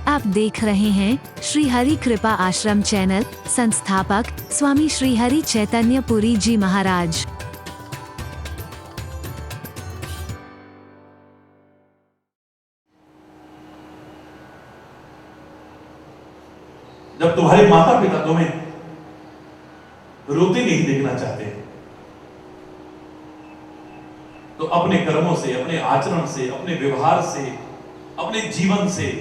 आप देख रहे हैं श्री हरि कृपा आश्रम चैनल। संस्थापक स्वामी श्री हरि चैतन्य पुरी जी महाराज। जब तुम्हारे माता पिता तुम्हें रोते नहीं देखना चाहते, तो अपने कर्मों से, अपने आचरण से, अपने व्यवहार से, अपने जीवन से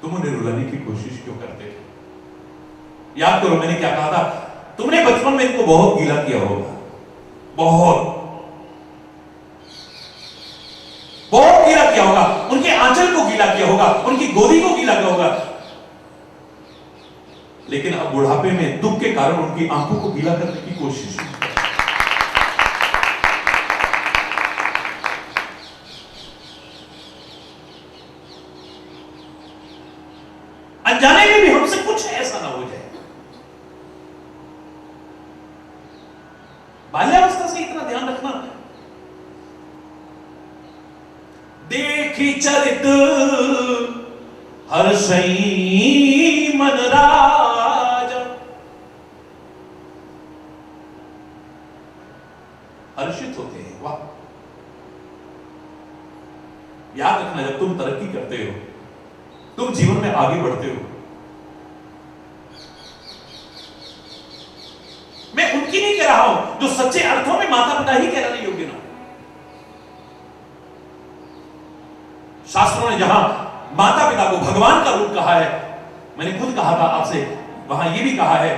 तुम उन्हें रुलाने की कोशिश क्यों करते थे? याद करो मैंने क्या कहा था। तुमने बचपन में इनको बहुत गीला किया होगा, बहुत बहुत गीला किया होगा, उनके आंचल को गीला किया होगा, उनकी गोदी को गीला किया होगा। लेकिन अब बुढ़ापे में दुख के कारण उनकी आंखों को गीला करने की कोशिश की। अनजाने में भी हमसे कुछ ऐसा ना हो जाए। बाल्यावस्था से इतना ध्यान रखना। देखी चरित हर्षई मन राज। हर्षित होते हैं, वाह। याद रखना, जब तुम तरक्की करते हो, तुम जीवन में आगे बढ़ते हो, मैं उनकी नहीं कह रहा हूं जो सच्चे अर्थों में माता पिता ही कहलाने योग्य ना। शास्त्रों ने जहां माता पिता को भगवान का रूप कहा है, मैंने खुद कहा था आपसे, वहां यह भी कहा है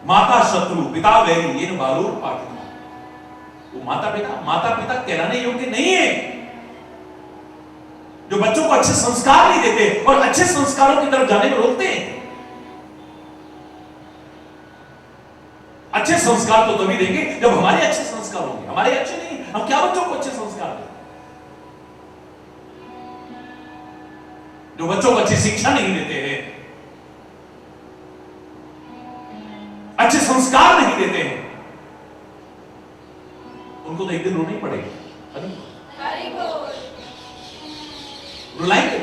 माता शत्रु पिता वैरी ये बालूर पाठित। वो माता पिता कहलाने योग्य नहीं है, जो बच्चों को अच्छे संस्कार नहीं देते और अच्छे संस्कारों की तरफ जाने में रोकते हैं। अच्छे संस्कार तो तभी देंगे जब हमारे अच्छे संस्कार होंगे। हमारे अच्छे नहीं, हम क्या बच्चों को अच्छे संस्कार दें? जो बच्चों को अच्छी शिक्षा नहीं देते हैं, अच्छे संस्कार नहीं देते हैं, उनको तो एक दिन रोना ही पड़ेगा। रुलाएंगे,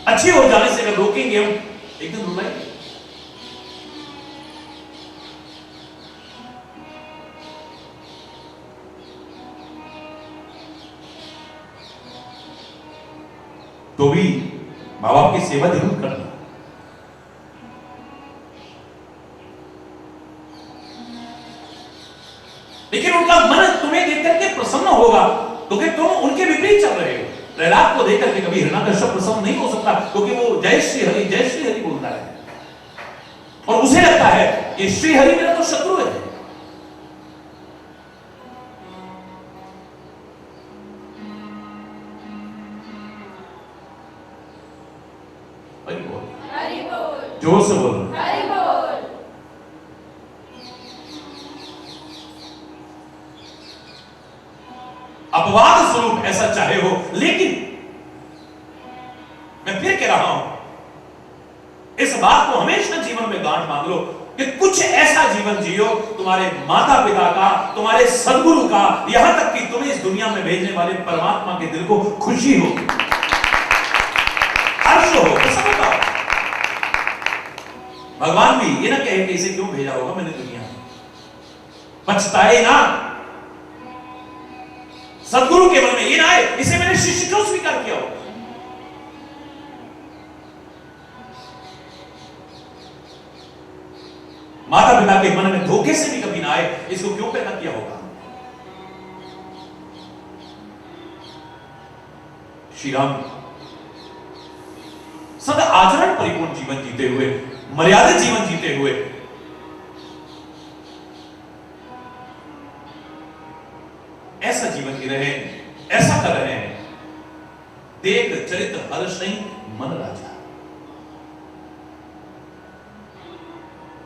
अच्छी हो जाने से अगर रोकेंगे हम, एक दिन रुलाएंगे। तो भी मां बाप की सेवा जरूर करना। लेकिन उनका मन तुम्हें देख करके प्रसन्न होगा, क्योंकि तुम उनके विपरीत चल रहे हो। प्रहलाद को देख करके कभी हिरण्याकश्यप प्रसन्न नहीं हो सकता, क्योंकि वो जय श्री हरि बोलता है और उसे लगता है कि श्री हरि मेरा तो शत्रु है। जोर से बोलो। अपवाद स्वरूप ऐसा चाहे हो, लेकिन मैं फिर कह रहा हूं, इस बात को हमेशा जीवन में गांठ बांध लो कि कुछ ऐसा जीवन जियो तुम्हारे माता पिता का, तुम्हारे सदगुरु का, यहां तक कि तुम्हें इस दुनिया में भेजने वाले परमात्मा के दिल को खुशी हो, हर्ष हो, प्रसन्नता हो। भगवान भी ये ना कहे कि इसे क्यों भेजा होगा मैंने दुनिया में, पछताए ना। सदगुरु के मन में ये ना आए इसे मैंने शिष्य क्यों स्वीकार किया होगा। माता पिता के मन में धोखे से भी कभी ना आए इसको क्यों पैदा किया होगा। श्री राम सदा आचरण परिपूर्ण जीवन जीते हुए, मर्यादित जीवन जीते हुए, ऐसा जीवन जी रहे, ऐसा कर रहे हैं। देख चरित हर्ष नहीं मन राजा।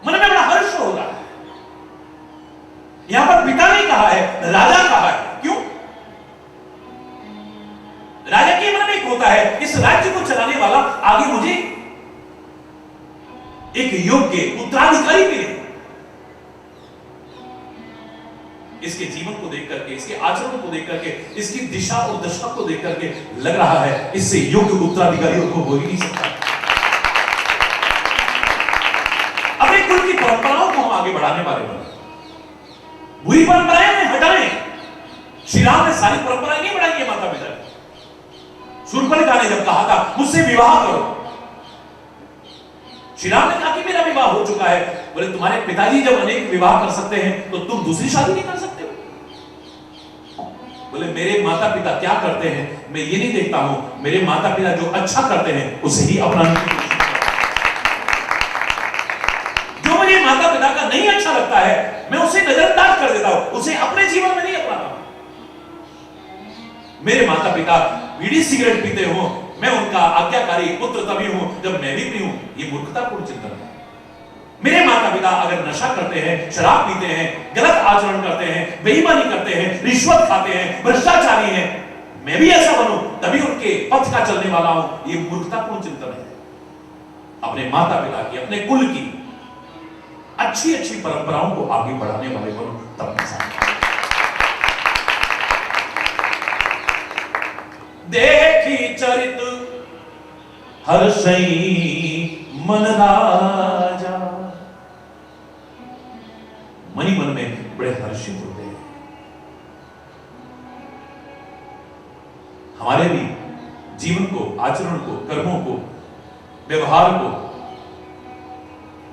मन में बड़ा हर्ष हो रहा है। यहां पर पिता नहीं कहा है, राजा कहा है। क्यों? राजा के मन में एक होता है, इस राज्य को चलाने वाला आगे मुझे एक योग्य उत्तराधिकारी मिले। इस इसके जीवन को देख करके, इसके आचरण को देख करके, इसकी दिशा और दशा को देख करके लग रहा है इससे योग्य उत्तराधिकारी और हो ही नहीं सकता। अपने कुल की परंपराओं को हम आगे बढ़ाने वाले बने, बुरी परंपराएं हमें हटाएं। श्री राम ने सारी परंपराएं नहीं बढ़ाई है माता पिता की। शूर्पणखा ने जब कहा था मुझसे विवाह करो, श्री राम ने कहा कि मेरा विवाह हो चुका है। बोले तुम्हारे पिताजी जब अनेक विवाह कर सकते हैं तो तुम दूसरी शादी नहीं कर सकते हो। बोले मेरे माता पिता क्या करते हैं मैं ये नहीं देखता हूं, मेरे माता पिता जो अच्छा करते हैं उसे ही अपनाने की कोशिश करता हूं। जो मुझे माता पिता का नहीं अच्छा लगता है मैं उसे नजरअंदाज कर देता हूं, उसे अपने जीवन में नहीं अपनाता। मेरे माता पिता बीड़ी सिगरेट पीते हो, मैं उनका आज्ञाकारी पुत्र तभी हूं जब मैं भी पीऊं, ये मूर्खतापूर्ण चिंतन है। मेरे माता पिता अगर नशा करते हैं, शराब पीते हैं, गलत आचरण करते हैं, बेईमानी करते हैं, रिश्वत खाते हैं, भ्रष्टाचारी हैं, मैं भी ऐसा बनूं तभी उनके पथ का चलने वाला हूं, ये मूर्खतापूर्ण चिंतन है। अपने माता पिता की, अपने कुल की अच्छी अच्छी परंपराओं को आगे बढ़ाने वाले बनो, तब ऐसा देखी चरित हर्षई मन राजा। मन ही मन में बड़े हर्षित होते हैं। हमारे भी जीवन को, आचरण को, कर्मों को, व्यवहार को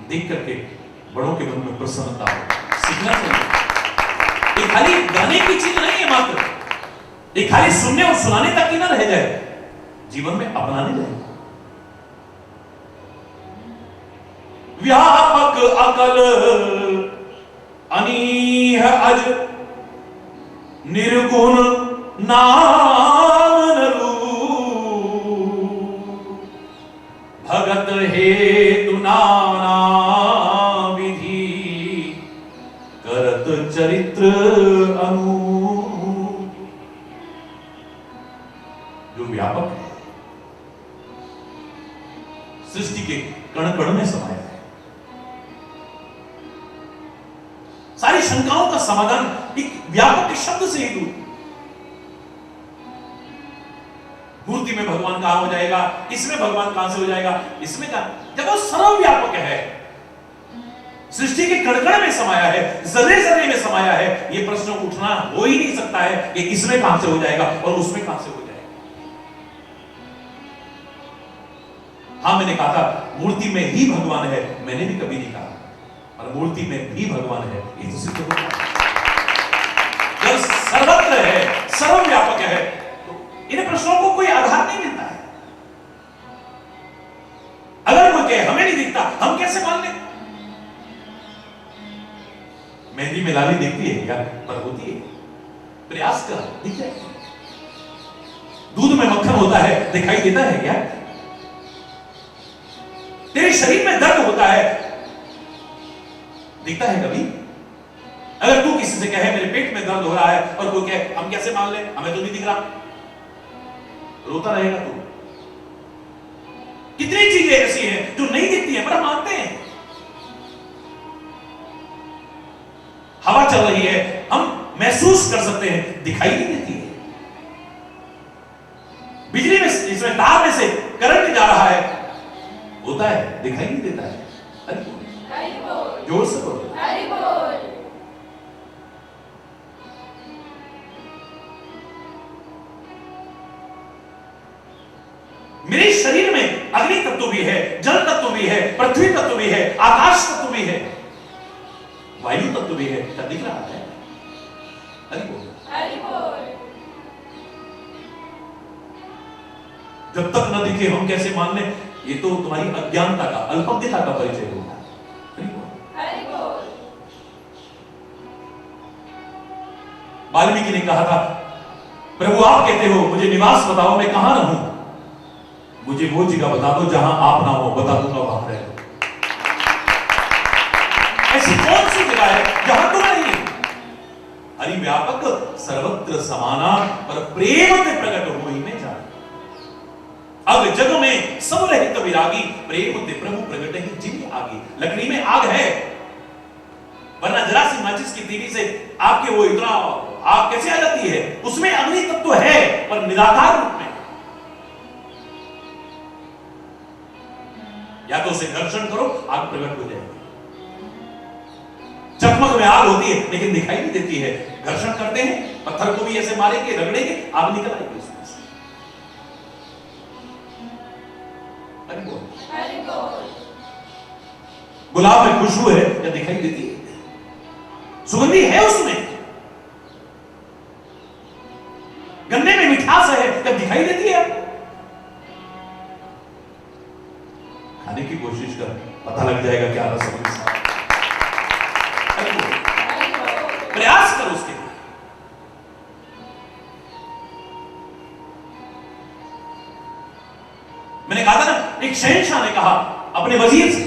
देख करके बड़ों के मन में प्रसन्नता हो, सीखना चाहिए। ये खाली गाने की चीज नहीं है मात्र, ये खाली सुनने और सुनाने तक ही ना रह जाए, जीवन में अपनाने जाए। व्यापक अकल अनीह अज निर्गुण नाम नरू, भगत हेतु नाना विधि करत चरित्र अनु। जो व्यापक है, सृष्टि के कण कण में समाया है, सारी शंकाओं का समाधान एक व्यापक के शब्द से ही दूर। मूर्ति में भगवान कहां हो जाएगा, इसमें भगवान कहां से हो जाएगा, इसमें कहां, जब वो सर्वव्यापक है, सृष्टि के कण कण में समाया है, जर्रे जर्रे में समाया है, ये प्रश्न उठना हो ही नहीं सकता है कि इसमें कहां से हो जाएगा और उसमें कहां से हो जाएगा। हाँ, मैंने कहा था मूर्ति में ही भगवान है, मैंने भी कभी नहीं कहा, और मूर्ति में भी भगवान है ये तो सिद्ध होता है। जब सर्वत्र है, सर्वव्यापक है, तो इन प्रश्नों को कोई आधार नहीं मिलता है। अगर कोई कहे हमें नहीं दिखता, हम कैसे मान लें? मेहंदी में लाली दिखती है क्या? पर होती है, प्रयास कर दिख जाएगी। दूध में मक्खन होता है, दिखाई देता है क्या? तेरे शरीर में दर्द होता है, दिखता है कभी? अगर तू किसी से कहे मेरे पेट में दर्द हो रहा है और कोई कहे हम कैसे मान ले, हमें तो नहीं दिख रहा, रोता रहेगा तू। कितनी चीजें ऐसी हैं जो नहीं दिखती हैं पर हम मानते हैं। हवा चल रही है, हम महसूस कर सकते हैं, दिखाई नहीं देती है। बिजली में, इसमें तार में से करंट जा रहा है, होता है, दिखाई नहीं देता है। हरि बोल, जोर से बोलो, हरि बोल। मेरे शरीर में अग्नि तत्व भी है, जल तत्व भी है, पृथ्वी तत्व भी है, आकाश तत्व भी है, वायु तत्व भी है, क्या दिख रहा है? हरि बोल, हरि बोल। जब तक न दिखे हम कैसे मान लें? ये तो तुम्हारी अज्ञानता का, अल्पज्ञता का परिचय होगा। वाल्मीकि ने कहा था, प्रभु आप कहते हो मुझे निवास बताओ, मैं कहां रहूं? मुझे वो जगह बता दो जहां आप ना हो, बता दूंगा वहां रह लो। ऐसी कौन सी जगह है जहां तुम नहीं? हरि व्यापक सर्वत्र समाना, पर प्रेम के प्रकट हो ही में जाए। अब जग में सब रहित विरागी, प्रेम ते प्रभु प्रगट ही जिन आगे। लकड़ी में आग है, वरना जरा सी माचिस की तीली से आपके वो इतना आग कैसे आ जाती है? उसमें अग्नि तत्व तो है, पर निराकार रूप में। या तो उसे घर्षण करो, आग प्रकट हो जाएगी। चकमक में आग होती है लेकिन दिखाई नहीं देती है। घर्षण करते हैं, पत्थर को भी ऐसे मारेंगे, रगड़ेंगे, आग निकल आएगी उसमें से। हरि बोल। गुलाब में खुशबू है या दिखाई देती है? सुगंधी है उसमें। गन्ने में मिठास है या दिखाई देती है? खाने की कोशिश कर, पता लग जाएगा क्या रस है। प्रयास कर उसके लिए। मैंने कहा था ना, एक शहंशाह ने कहा अपने वजीर से,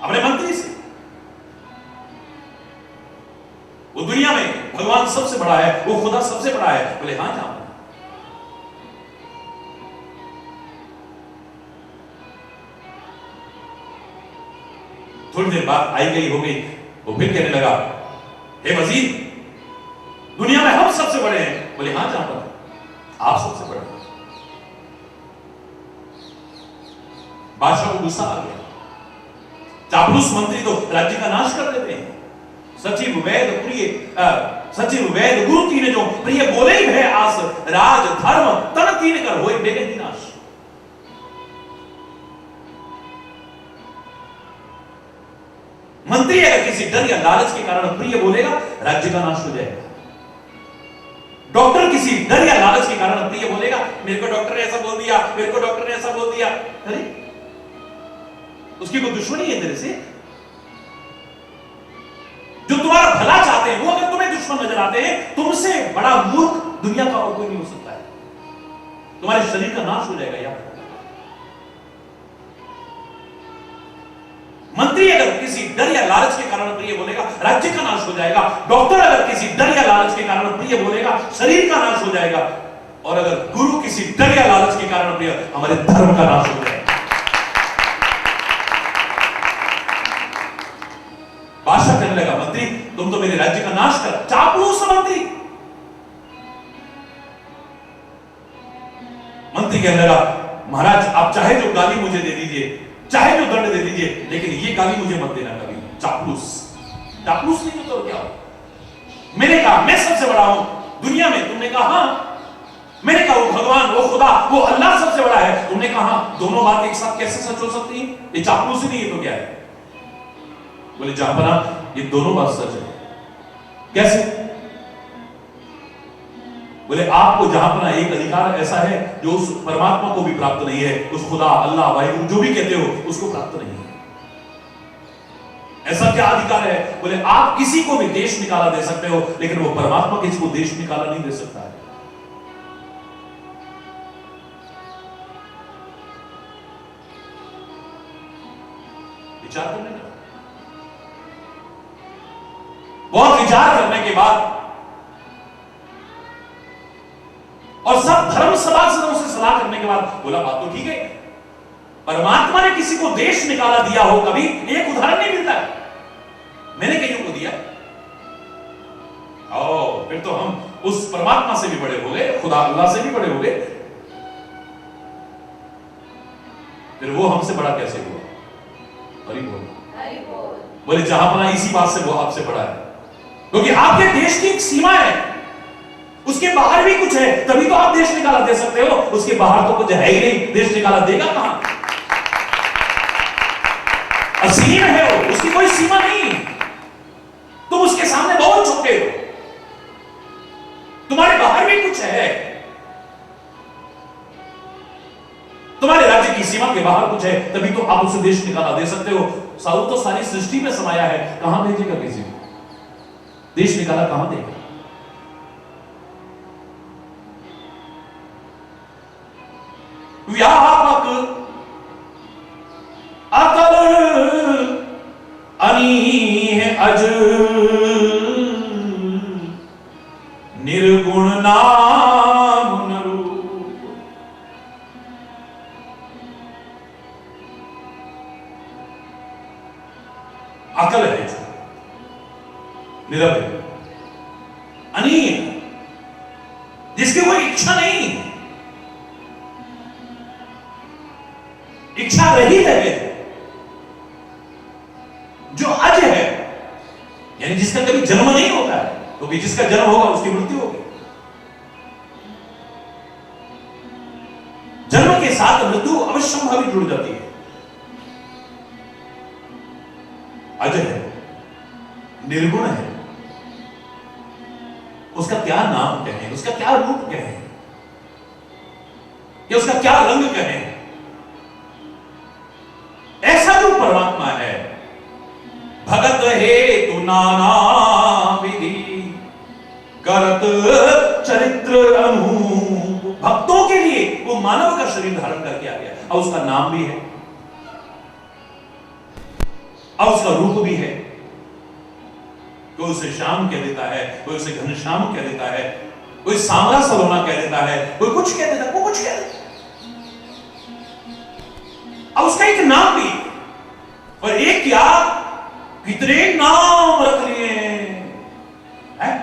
अपने मंत्री से, वो दुनिया में भगवान सबसे बड़ा है, वो खुदा सबसे बड़ा है। बोले हां जाओ। थोड़ी देर बाद आई गई हो गई, वो फिर कहने लगा, हे वजीर, दुनिया में हम सबसे बड़े हैं। बोले हां जाओ, आप सबसे बड़े। बादशाह को गुस्सा आ गया। चापलूस मंत्री तो राज्य का नाश कर देते हैं। सचिव वैद प्रिय सचिव वैद गुरु तीन जो प्रिय बोले ही भय आस, राज धर्म तन तीन कर होए बेगे ही नाश। मंत्री अगर किसी डर या लालच के कारण प्रिय बोलेगा, राज्य का नाश हो जाएगा। डॉक्टर किसी डर या लालच के कारण प्रिय बोलेगा, मेरे को डॉक्टर ने ऐसा बोल दिया, मेरे को डॉक्टर ने ऐसा बोल दिया, अरे उसकी कोई दुश्मनी है तेरे से? जो तुम्हारा भला चाहते हैं वो अगर तुम्हें दुश्मन नजर आते हैं, तुमसे बड़ा मूर्ख दुनिया का और कोई नहीं हो सकता है। तुम्हारे शरीर का नाश हो जाएगा यार। मंत्री अगर किसी डर या लालच के कारण प्रिय बोलेगा, राज्य का नाश हो जाएगा। डॉक्टर अगर किसी डर या लालच के कारण प्रिय बोलेगा, शरीर का नाश हो जाएगा। और अगर गुरु किसी डर या लालच के कारण प्रिय, हमारे धर्म का नाश हो जाएगा। बादशाह कहने लगा, मंत्री तुम तो मेरे राज्य का नाश कर। चापलूस मंत्री। मंत्री कहने लगा, महाराज आप चाहे जो गाली मुझे दे दीजिए, चाहे जो दंड दे दीजिए, लेकिन ये गाली मुझे मत देना कभी। चापलूस। चापलूस नहीं हो तो क्या हो? मैंने कहा मैं सबसे बड़ा हूं दुनिया में। तुमने कहा हाँ। मैंने कहा वो भगवान, वो खुदा, वो अल्लाह सबसे बड़ा है। तुमने कहा हाँ। दोनों बात एक साथ कैसे सच हो सकती है? ये चापलूसी नहीं है तो क्या है? बोले जहापना ये दोनों बात सच है। कैसे? बोले आपको जहापना एक अधिकार ऐसा है जो उस परमात्मा को भी प्राप्त नहीं है, उस खुदा, अल्लाह, वाहिगुरु जो भी कहते हो उसको प्राप्त नहीं है। ऐसा क्या अधिकार है? बोले आप किसी को भी देश निकाला दे सकते हो, लेकिन वो परमात्मा किसी को देश निकाला नहीं दे सकता है। विचार करने का, बहुत विचार करने के बाद और सब धर्म सभासदों से सलाह करने के बाद बोला बात तो ठीक है, परमात्मा ने किसी को देश निकाला दिया हो कभी? एक उदाहरण नहीं मिलता है। मैंने कईयों को दिया। ओ फिर तो हम उस परमात्मा से भी बड़े हो गए, खुदा अल्लाह से भी बड़े हो गए। फिर वो हमसे बड़ा कैसे हुआ? हरि बोल। बोले जहापना इसी बात से वो आपसे बड़ा है, क्योंकि आपके देश की एक सीमा है, उसके बाहर भी कुछ है, तभी तो आप देश निकाला दे सकते हो। उसके बाहर तो कुछ है ही नहीं, देश निकाला देगा कहां? असीम है वो, उसकी कोई सीमा नहीं। तुम उसके सामने बहुत छोटे हो, तुम्हारे बाहर भी कुछ है, तुम्हारे राज्य की सीमा के बाहर कुछ है, तभी तो आप उसे देश निकाला दे सकते हो। साउथ तो सारी सृष्टि में समाया है, कहां भेजेगा किसी को? देश निकाला कहां देगा? व्यापक अकल अनीह अज निर्गुण नाम नरू। अनील, जिसकी कोई इच्छा नहीं, इच्छा रहित है, जो अज है, यानी जिसका कभी जन्म नहीं होता है, क्योंकि जिसका जन्म होगा उसकी मृत्यु होगी। जन्म के साथ मृत्यु अवश्यंभावी जुड़ जाती है। अज है, निर्गुण है, उसका क्या नाम कहें, उसका क्या रूप कहें, या उसका क्या रंग कहें। ऐसा जो परमात्मा है, भगत हेतु नाना विधि करत चरित्र अनूप। भक्तों के लिए वो मानव का शरीर धारण करके आ गया, और उसका नाम भी है और उसका रूप भी है। कोई उसे श्याम कह देता है, कोई उसे घनश्याम कह देता है, कोई सांवरा सलोना कह देता है, कोई कुछ कह देता है, कोई कुछ कह देता है, और उसका एक नाम भी। और एक क्या कितने नाम रख लिए हैं,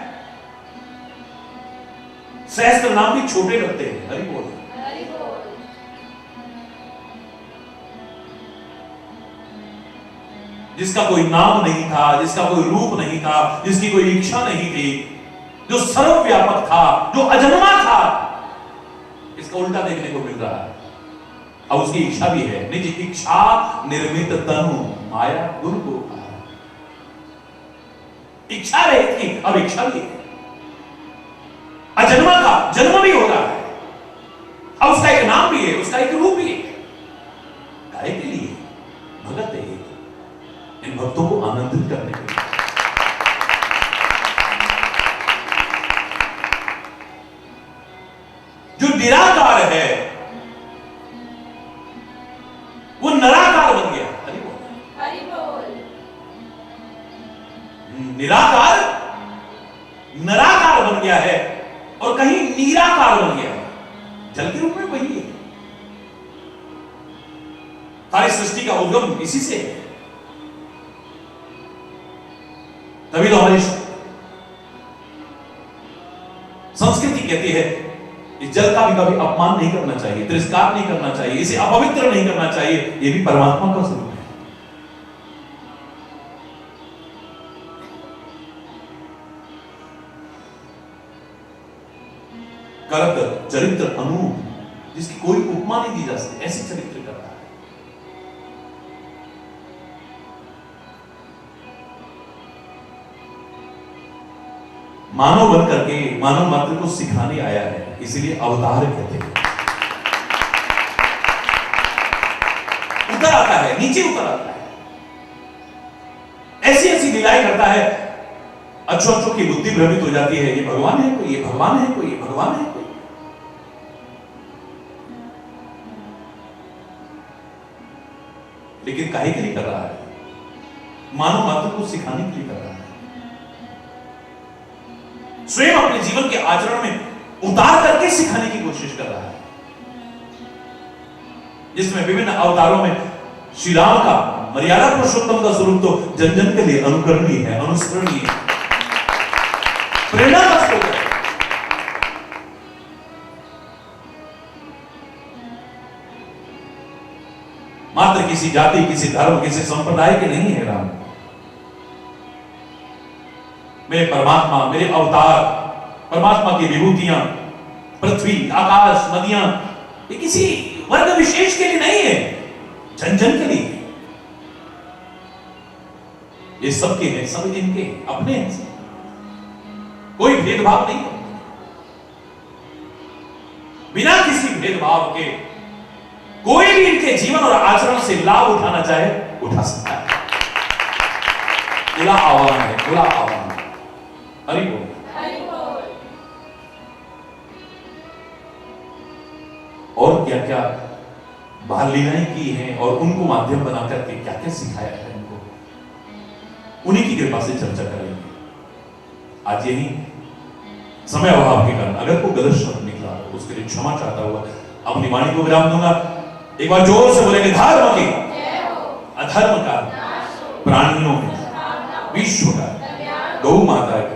सहस्त्र नाम भी छोटे रखते हैं। हरि बोल। जिसका कोई नाम नहीं था, जिसका कोई रूप नहीं था, जिसकी कोई इच्छा नहीं थी, जो सर्वव्यापक था, जो अजन्मा था, इसका उल्टा देखने को मिल रहा है। और उसकी इच्छा भी है, निज इच्छा निर्मित तनु माया दुर्गोपा। इच्छा रही थी, अब इच्छा भी है। अजन्मा का जन्म भी हो रहा है, अब उसका एक नाम भी है, उसका एक रूप भी है। काहे के लिए? भगत है, इन भक्तों को आनंदित करने के लिए। जो निराकार है वो निराकार बन गया। हरि बोल। हरि बोल। निराकार निराकार बन गया है, और कहीं निराकार बन गया है। जल के रूप में वही है। सारी सृष्टि का उद्गम इसी से है। तभी तो हमारी संस्कृति कहती है इस जल का भी कभी अपमान नहीं करना चाहिए, तिरस्कार नहीं करना चाहिए, इसे अपवित्र नहीं करना चाहिए। यह भी परमात्मा का स्वरूप है। करत चरित्र अनूप, जिसकी कोई उपमा नहीं दी जा सकती, ऐसे चरित्र कर रहा है। मानव बन करके मानव मात्र को सिखाने आया है, इसलिए अवतार कहते हैं। उतर आता है, नीचे उतर आता है, ऐसी ऐसी लीलाएं करता है, अच्छों की बुद्धि भ्रमित हो जाती है। ये भगवान है कोई, ये भगवान है कोई, ये भगवान है कोई। लेकिन काहे के लिए कर रहा है? मानव मात्र को सिखाने के लिए कर रहा है। स्वयं अपने जीवन के आचरण में उतार करके सिखाने की कोशिश कर रहा है, जिसमें विभिन्न अवतारों में श्री राम का मर्यादा पुरुषोत्तम का स्वरूप तो जन जन के लिए अनुकरणीय है, अनुसरणीय है, प्रेरणा का स्रोत है। मात्र किसी जाति, किसी धर्म, किसी संप्रदाय के नहीं है राम। मेरे परमात्मा, मेरे अवतार, परमात्मा की विभूतियां, पृथ्वी, आकाश, नदियां, ये किसी वर्ग विशेष के लिए नहीं है, जन जन के लिए। ये सबके हैं, सब इनके अपने हैं, कोई भेदभाव नहीं है। बिना किसी भेदभाव के कोई भी इनके जीवन और आचरण से लाभ उठाना चाहे उठा सकता है। खुला आह्वान है, खुला आह्वान। हरि बोल। और क्या क्या बाल लीलाएं की हैं, और उनको माध्यम बनाकर के क्या क्या सिखाया है उनको, उन्हीं की कृपा से चर्चा करेंगे। आज यही समय अभाव के कारण अगर कोई गलत शब्द निकला तो उसके लिए क्षमा चाहता हुआ अपनी वाणी को विराम दूंगा। एक बार जोर से बोलेंगे, धर्म की अधर्म का, प्राणियों में, विश्व का, गौ माता की,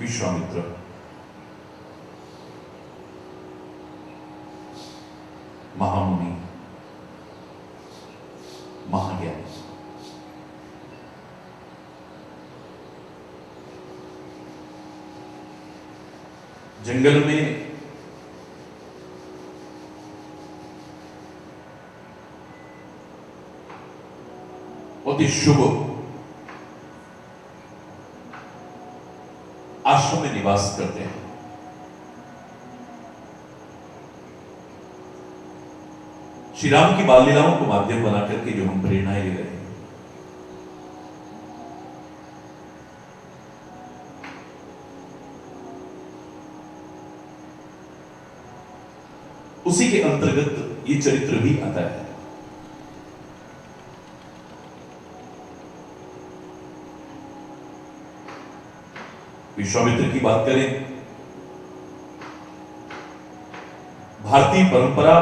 विश्वामित्र, महामुनि, महाज्ञानी, जंगल में बहुत ही शुभ आश्रम में निवास करते हैं। श्री राम की बाल लीलाओं को माध्यम बना करके जो हम प्रेरणाएं ले रहे हैं, उसी के अंतर्गत ये चरित्र भी आता है। विश्वामित्र की बात करें, भारतीय परंपरा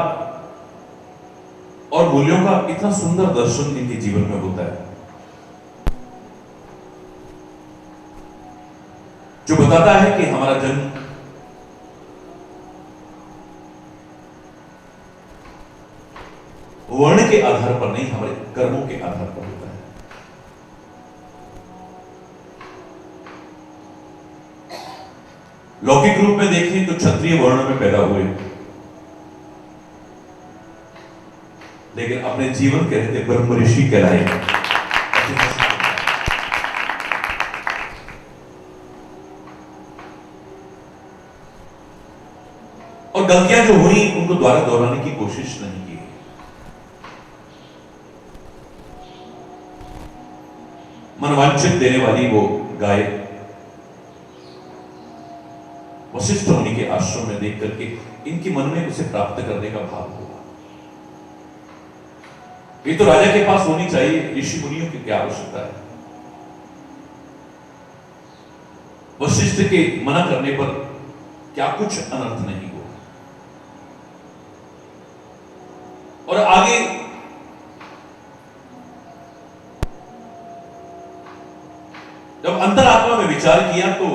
और मूल्यों का इतना सुंदर दर्शन इनके जीवन में होता है, जो बताता है कि हमारा जन्म वर्ण के आधार पर नहीं, हमारे कर्मों के आधार पर होता है। लौकिक रूप में देखें तो क्षत्रिय वर्ण में पैदा हुए, लेकिन अपने जीवन के रहते ब्रह्म ऋषि कहलाए। और गलतियां जो हुई उनको दोबारा दोहराने की कोशिश नहीं की। मनवांछित देने वाली वो गाय वशिष्ठ मुनि के आश्रम में देख करके इनके मन में उसे प्राप्त करने का भाव हुआ। ये तो राजा के पास होनी चाहिए, ऋषि मुनियों की क्या आवश्यकता है। वशिष्ठ के मना करने पर क्या कुछ अनर्थ नहीं हुआ। और आगे जब अंतरात्मा में विचार किया तो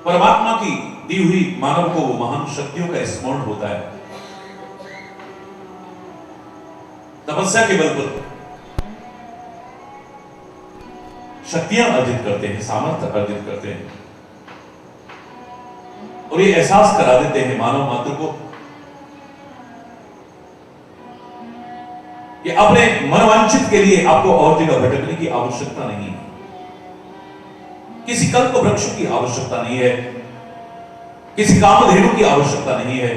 परमात्मा की दी हुई मानव को वो महान शक्तियों का स्मरण होता है। तपस्या के बल पर शक्तियां अर्जित करते हैं, सामर्थ्य अर्जित करते हैं, और ये एहसास करा देते हैं मानव मात्र को कि अपने मनवांछित के लिए आपको और जगह भटकने की आवश्यकता नहीं है, किसी कल्प वृक्ष की आवश्यकता नहीं है, किसी कामधेनु की आवश्यकता नहीं है।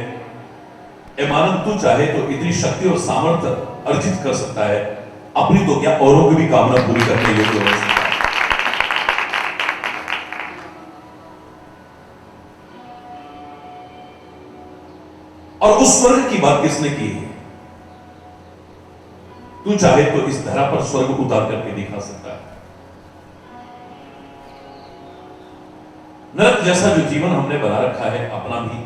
ए मानव, तू चाहे तो इतनी शक्ति और सामर्थ्य अर्जित कर सकता है, अपनी तो क्या औरों की भी कामना पूरी करने योग्य हो सकता है। और उस स्वर्ग की बात किसने की है? तू चाहे तो इस धरा पर स्वर्ग उतार करके दिखा सकता है। नरक जैसा जो जीवन हमने बना रखा है अपना भी,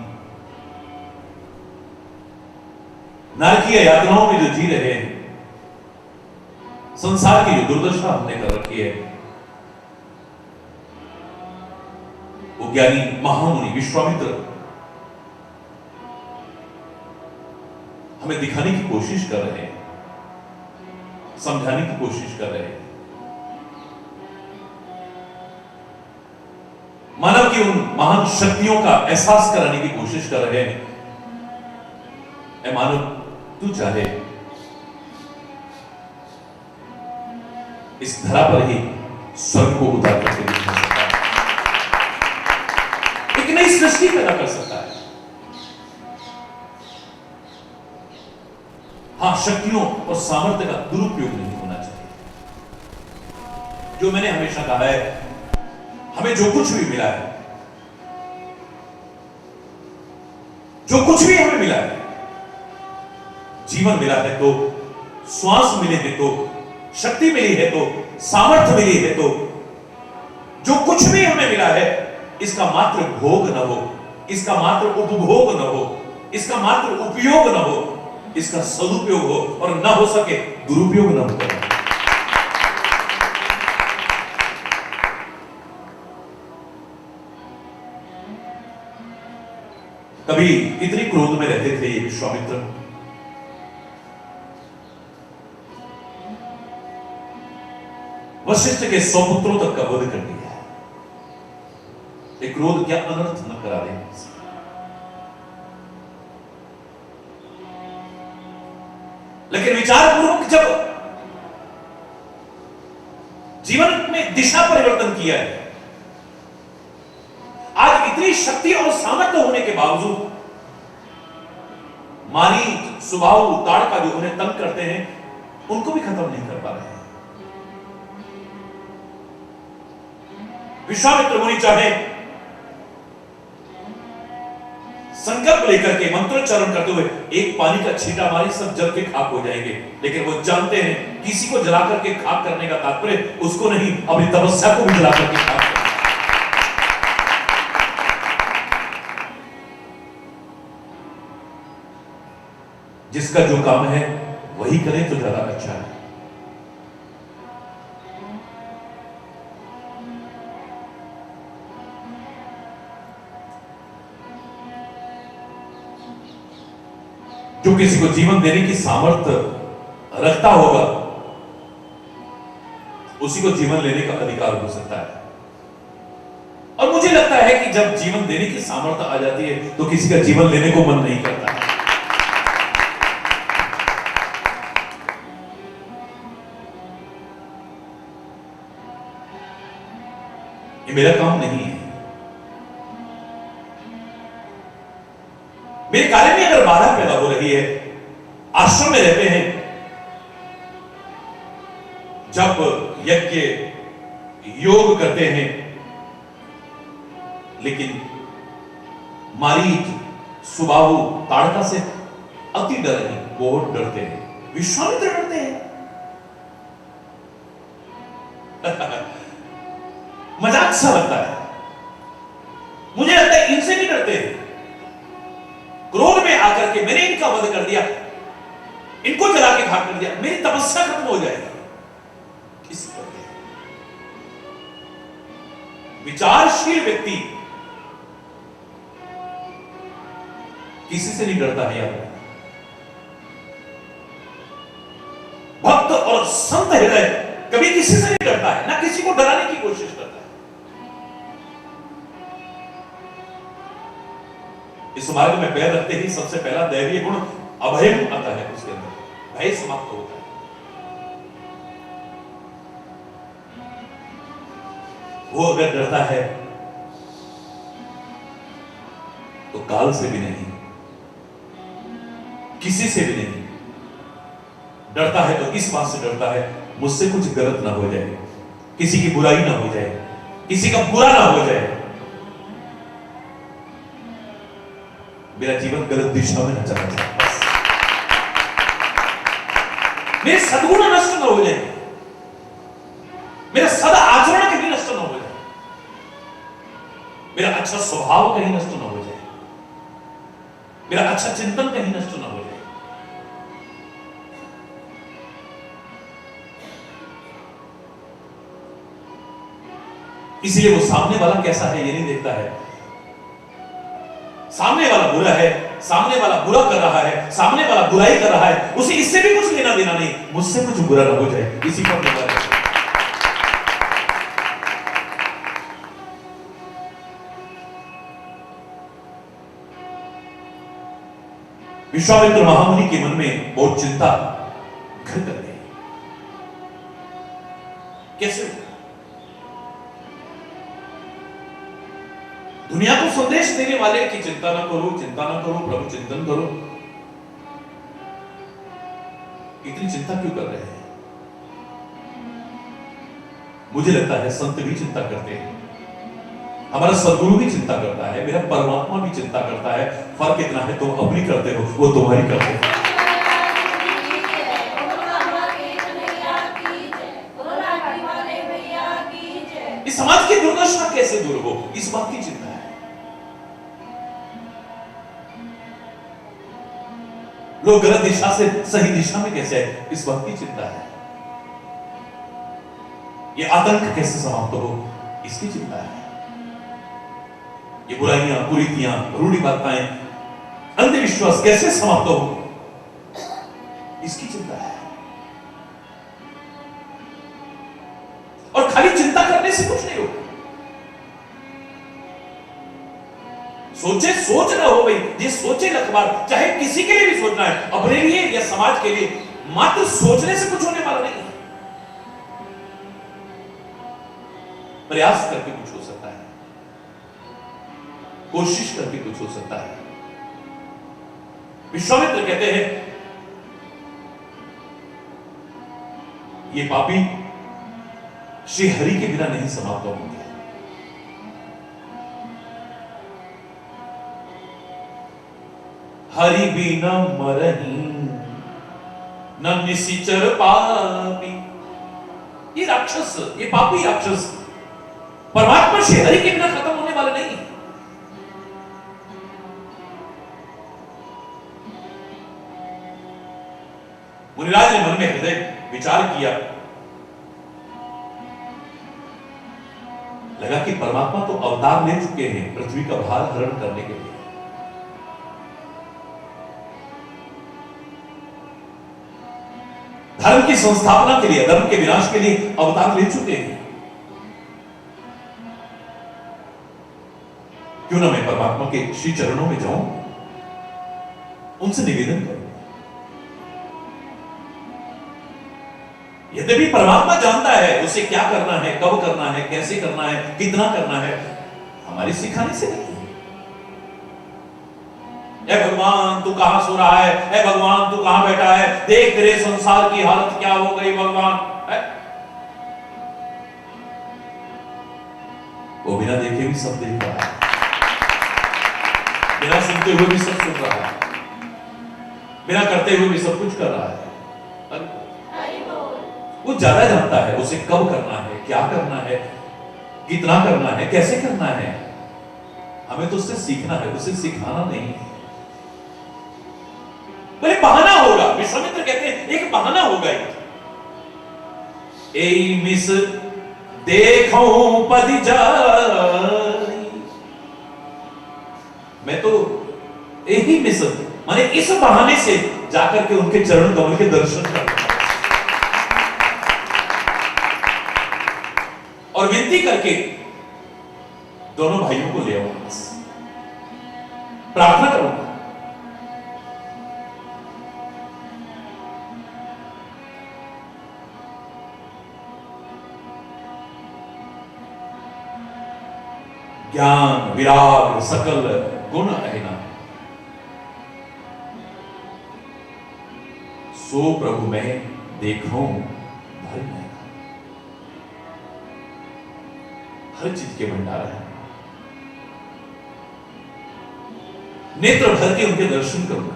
नारकीय यातनाओं में जो जी रहे हैं, संसार की जो दुर्दशा हमने कर रखी है, वो ज्ञानी महामुनि विश्वामित्र हमें दिखाने की कोशिश कर रहे हैं, समझाने की कोशिश कर रहे हैं। मानव की उन महान शक्तियों का एहसास कराने की कोशिश कर रहे हैं। ए मानव, तू चाहे इस धरा पर ही स्वर्ग को उतार करके दिखा सकता है, एक नई सृष्टि पैदा कर सकता है। हाँ, शक्तियों और सामर्थ्य का दुरुपयोग नहीं होना चाहिए। जो मैंने हमेशा कहा है, हमें जो कुछ भी मिला है, जो कुछ भी हमें मिला है, जीवन मिला है तो, श्वास मिले है तो, शक्ति मिली है तो, सामर्थ्य मिली है तो, जो कुछ भी हमें मिला है, इसका मात्र भोग न हो, इसका मात्र उपभोग न हो, इसका मात्र उपयोग न हो, इसका सदुपयोग हो, और न हो सके दुरुपयोग न हो। कभी इतनी क्रोध में रहते थे ये विश्वामित्र, वशिष्ठ के 100 पुत्रों तक का वध कर दिया। एक क्रोध क्या अनर्थ न करा दे। लेकिन विचारपूर्वक जब जीवन में दिशा परिवर्तन किया है, आज इतनी शक्ति और सामर्थ्य होने के बावजूद मारीच, सुबाहु, ताड़का जो उन्हें तंग करते हैं, उनको भी खत्म नहीं कर पा रहे हैं। विश्वामित्र मुनि चाहे संकल्प लेकर के मंत्रोच्चारण करते हुए एक पानी का छींटा मारे सब जल के खाक हो जाएंगे, लेकिन वो जानते हैं किसी को जलाकर के खाक करने का तात्पर्य उसको नहीं, अपनी तपस्या को भी जलाकर के खाक करना। जिसका जो काम है वही करें तो ज्यादा अच्छा है। जो किसी को जीवन देने की सामर्थ्य रखता होगा, उसी को जीवन लेने का अधिकार हो सकता है। और मुझे लगता है कि जब जीवन देने की सामर्थ्य आ जाती है तो किसी का जीवन लेने को मन नहीं करता है। ये मेरा काम नहीं है। मेरे कार्य में अगर बाधा पैदा हो रही है, आश्रम में रहते हैं, जब यज्ञ योग करते हैं, लेकिन मारीच, सुबाहु, ताड़का से अति डर है, वो डरते हैं। विश्वामित्र डरते हैं। मजाक सा लगता है, मुझे लगता है इनसे नहीं डरते हैं। क्रोध में आकर के मैंने इनका वध कर दिया, इनको जला के खाक कर दिया, मेरी तपस्या खत्म हो जाएगी। किसी डरते हैं? विचारशील व्यक्ति किसी से नहीं डरता है। यार, भक्त और संत हृदय कभी किसी से नहीं डरता है, ना किसी को डराने की कोशिश करता है। इस मार्ग में पैर रखते ही सबसे पहला दैवीय गुण अभय आता है, उसके अंदर भय समाप्त होता है। वो अगर डरता है तो काल से भी नहीं, किसी से भी नहीं डरता है। तो इस बात से डरता है, मुझसे कुछ गलत ना हो जाए, किसी की बुराई ना हो जाए, किसी का बुरा ना हो जाए, मेरा जीवन गलत दिशा में न चला जाए, बस मेरे सद्गुण नष्ट न हो जाए, मेरा सद आचरण कहीं नष्ट न हो जाए, मेरा अच्छा स्वभाव कहीं नष्ट न हो जाए, मेरा अच्छा चिंतन कहीं नष्ट न हो जाए। इसलिए वो सामने वाला कैसा है ये नहीं देखता है। सामने वाला बुरा है, सामने वाला बुरा कर रहा है, सामने वाला बुराई कर रहा है, उसे इससे भी कुछ लेना देना नहीं, मुझसे कुछ बुरा ना हो जाए, इसी पर निर्भर है। विश्वामित्र महामुनि के मन में बहुत चिंता घर कर गई। कैसे? दुनिया को संदेश देने वाले की चिंता ना करो, चिंता ना करो, प्रभु चिंतन करो। इतनी चिंता क्यों कर रहे हैं? मुझे लगता है संत भी चिंता करते हैं, हमारा सद्गुरु भी चिंता करता है, मेरा परमात्मा भी चिंता करता है। फर्क इतना है, तुम अपनी करते हो, वो तुम्हारी करते हैं। इस समाज की दुर्दशा कैसे दूर हो, इस बात की चिंता है। लोग गलत दिशा से सही दिशा में कैसे आए, इस बात की चिंता है। ये आतंक कैसे समाप्त हो, इसकी चिंता है। ये बुराइयां, कुरीतियां, रूढ़िवादिताएं अंधविश्वास कैसे समाप्त होंगे, इसकी चिंता है। और खाली चिंता करने से कुछ नहीं होगा। सोचे सोच ना हो भाई, ये सोचे लखबार, चाहे किसी के लिए भी सोचना है, अपने लिए या समाज के लिए, मात्र सोचने से कुछ होने वाला नहीं है। प्रयास करके कुछ हो सकता है, कोशिश करके कुछ हो सकता है। विश्वामित्र कहते हैं ये पापी श्री हरि के बिना नहीं समाप्त होंगे। हरि बिना मरही न निशिचर पापी। ये राक्षस, ये पापी राक्षस परमात्मा श्री हरि के बिना खत्म होने वाले नहीं। मुनिराज ने मन में हृदय विचार किया, लगा कि परमात्मा तो अवतार ले चुके हैं पृथ्वी का भार हरण करने के लिए। धर्म की संस्थापना के लिए, धर्म के विनाश के लिए अवतार ले चुके हैं। क्यों ना मैं परमात्मा के श्री चरणों में जाऊं, उनसे निवेदन करूं। यद्यपि परमात्मा जानता है उसे क्या करना है, कब करना है, कैसे करना है, कितना करना है, हमारे सिखाने से नहीं। ऐ भगवान तू कहां सो रहा है, ऐ भगवान तू कहां बैठा है, देख तेरे संसार की हालत क्या हो गई भगवान। वो बिना देखे भी सब देख रहा है, बिना सुनते हुए भी सब सुन रहा है, बिना करते हुए भी सब कुछ कर रहा है। वो ज्यादा जानता है उसे कब करना है, क्या करना है, कितना करना है, कैसे करना है। हमें तो उससे सीखना है, उसे सिखाना नहीं है। बोले बहाना होगा, विश्वामित्र कहते हैं एक बहाना होगा। ए मिस देखो पति जाई, मैं तो यही मिस माने इस बहाने से जाकर के उनके चरण कमल के दर्शन करता और विनती करके दोनों भाइयों को ले आऊंगा, प्रार्थना करूंगा। ज्ञान विराग सकल गुण अहिना, सो प्रभु मैं देखूं भर नैना। हर चीज के भंडार है, नेत्र भर के उनके दर्शन करूंगा।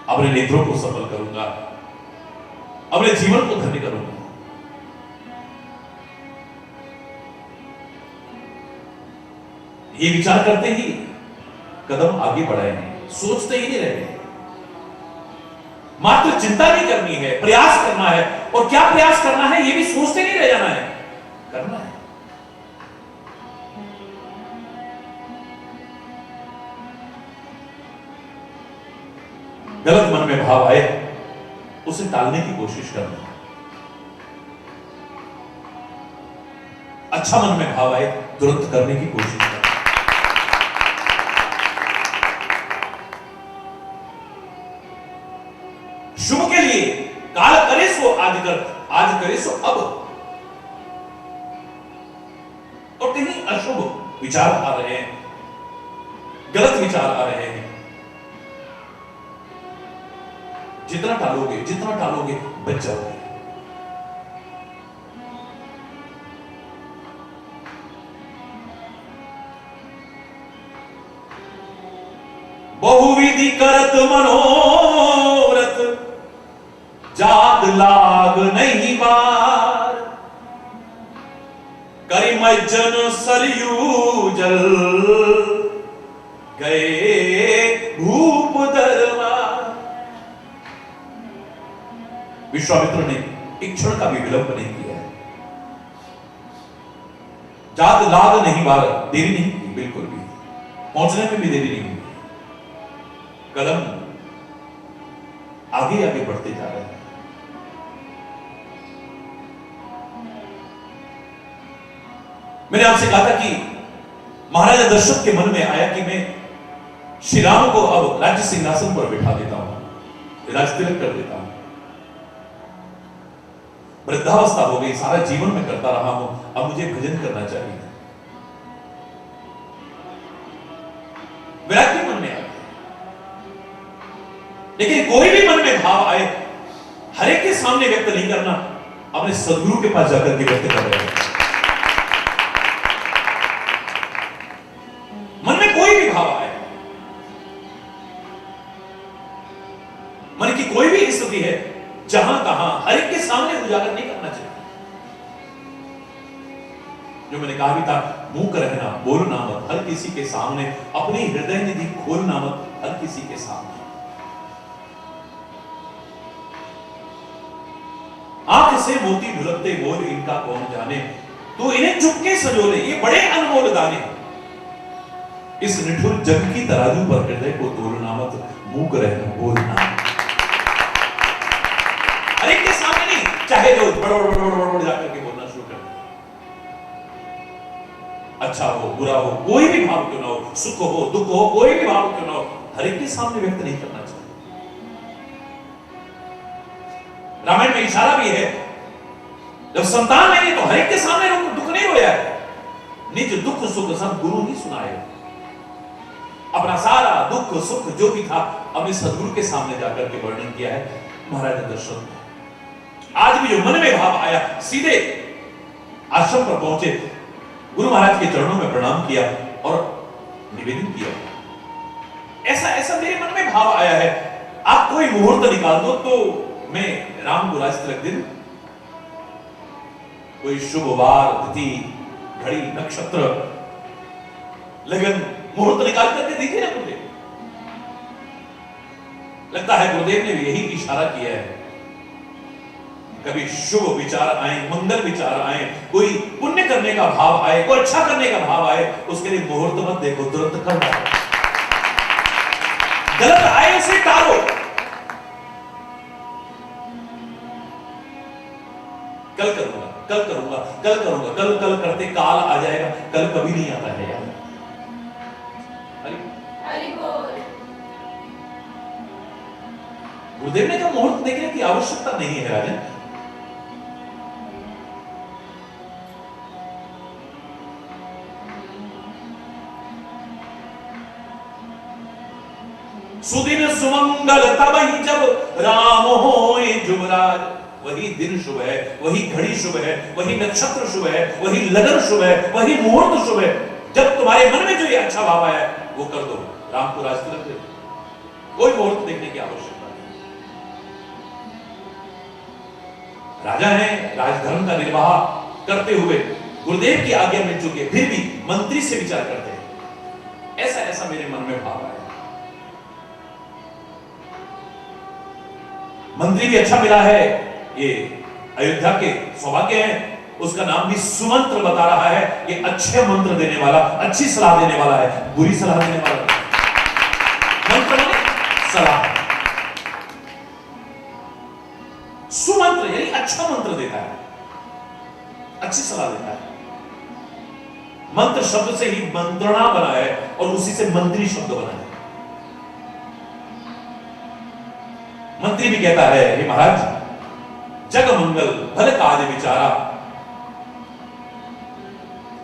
अपने नेत्रों को सफल करूंगा, अपने जीवन को धन्य करूंगा। ये विचार करते ही कदम आगे बढ़ाए हैं, सोचते ही नहीं रहे। मात्र चिंता नहीं करनी है, प्रयास करना है। और क्या प्रयास करना है ये भी सोचते नहीं रह जाना है, करना है। गलत मन में भाव आए उसे टालने की कोशिश करना। अच्छा मन में भाव आए तुरंत करने की कोशिश करना। शुभ के लिए काल करे सो आज कर, आज करे सो अब। और कहीं अशुभ विचार आ रहे हैं, गलत विचार आ रहे हैं, जितना टालोगे बच जाओगे। बहुविधि करत मनोरथ, जात लाग नहीं बार। करि मज्जन सरयू जल, गए भूप दरबार। विश्वामित्र ने एक क्षण का भी विलंब नहीं किया है। जात लाद नहीं बार, देरी नहीं की बिल्कुल भी, पहुंचने में भी देरी नहीं हुई। कदम आगे आगे बढ़ते जा रहे हैं। मैंने आपसे कहा था कि महाराजा दशरथ के मन में आया कि मैं श्री राम को अब राज्य सिंहासन पर बिठा देता हूं, राज तिलक कर देता हूं। वृद्धावस्था हो गई, सारा जीवन में करता रहा हूं, अब मुझे भजन करना चाहिए। वैराग्य मन में आ गया। लेकिन कोई भी मन में भाव आए, हर एक के सामने व्यक्त नहीं करना, अपने सदगुरु के पास जाकर के व्यक्त कर रहे हैं। मन में कोई भी भाव आए, मन की कोई भी स्थिति है, जहां तहां हर एक के सामने उजागर नहीं करना चाहिए। जो मैंने कहा भी था, मूक रहना, बोलना मत हर किसी के सामने, अपनी हृदय निधि खोलना मत हर किसी के सामने। आंख से मोती ढुलकते बोल इनका कौन जाने, तो इन्हें चुपके सजोले ये बड़े अनमोल दाने। इस निठुर जग की तराजू पर हृदय को तोलना मत, मूक रहना बोलना। हर एक के सामने नहीं, चाहे जो बड़ जाकर के बोलना शुरू कर दे। अच्छा हो बुरा हो, कोई भी भाव क्यों ना हो, सुख हो दुख हो, कोई भी भाव क्यों ना हो, हर एक के सामने व्यक्त नहीं करना चाहिए। रामायण में इशारा भी है, जब संतान नहीं है तो हर एक के सामने दुख नहीं रोया है, निज दुख सुख सब गुरु ही सुनाए। अपना सारा दुख सुख जो भी था अपने सदगुरु के सामने जाकर के वर्णन किया है महाराजा दशरथ ने। आज भी जो मन में भाव आया, सीधे आश्रम पर पहुंचे, गुरु महाराज के चरणों में प्रणाम किया और निवेदन किया। ऐसा मेरे मन में भाव आया है, आप कोई मुहूर्त निकाल दो तो मैं राम को राज तिलक दिन, कोई शुभ वार तिथि घड़ी नक्षत्र लगन मुहूर्त निकाल करके देखिए ना गुरुदेव। लगता है गुरुदेव ने भी यही इशारा किया है, कभी शुभ विचार आए, मंगल विचार आए, कोई पुण्य करने का भाव आए, कोई अच्छा करने का भाव आए, उसके लिए मुहूर्त मत देखो, तुरंत कर दो। गलत आए उसे टालो। कल करूंगा, कल करूंगा, कल करूंगा, कल कल करते काल आ जाएगा, कल कभी नहीं आता है यार। हरि बोल। गुरुदेव ने कहा मुहूर्त देखने की आवश्यकता नहीं है राजन। सुदिन सुमंगल तब ही जब राम होए जुबराज, वही दिन शुभ है, वही घड़ी शुभ है, वही नक्षत्र शुभ है, वही लगन शुभ है, वही मुहूर्त शुभ है। जब तुम्हारे मन में जो ये अच्छा भाव आया वो कर दो, राम को राज तिलक दे दो, कोई मुहूर्त देखने की आवश्यकता नहीं। राजा है, राजधर्म का निर्वाह करते हुए गुरुदेव की आज्ञा मिल चुकी है, फिर भी मंत्री से विचार करते हैं। ऐसा ऐसा मेरे मन में भाव आया। मंत्री भी अच्छा मिला है, ये अयोध्या के सौभाग्य हैं, उसका नाम भी सुमंत्र बता रहा है, ये अच्छे मंत्र देने वाला, अच्छी सलाह देने वाला है, बुरी सलाह देने वाला है। मंत्र माने सलाह, सुमंत्र यानी अच्छा मंत्र देता है, अच्छी सलाह देता है। मंत्र शब्द से ही मंत्रणा बना है और उसी से मंत्री शब्द बना है। मंत्री भी कहता है, हे महाराज, जग मंगल भल काज विचारा,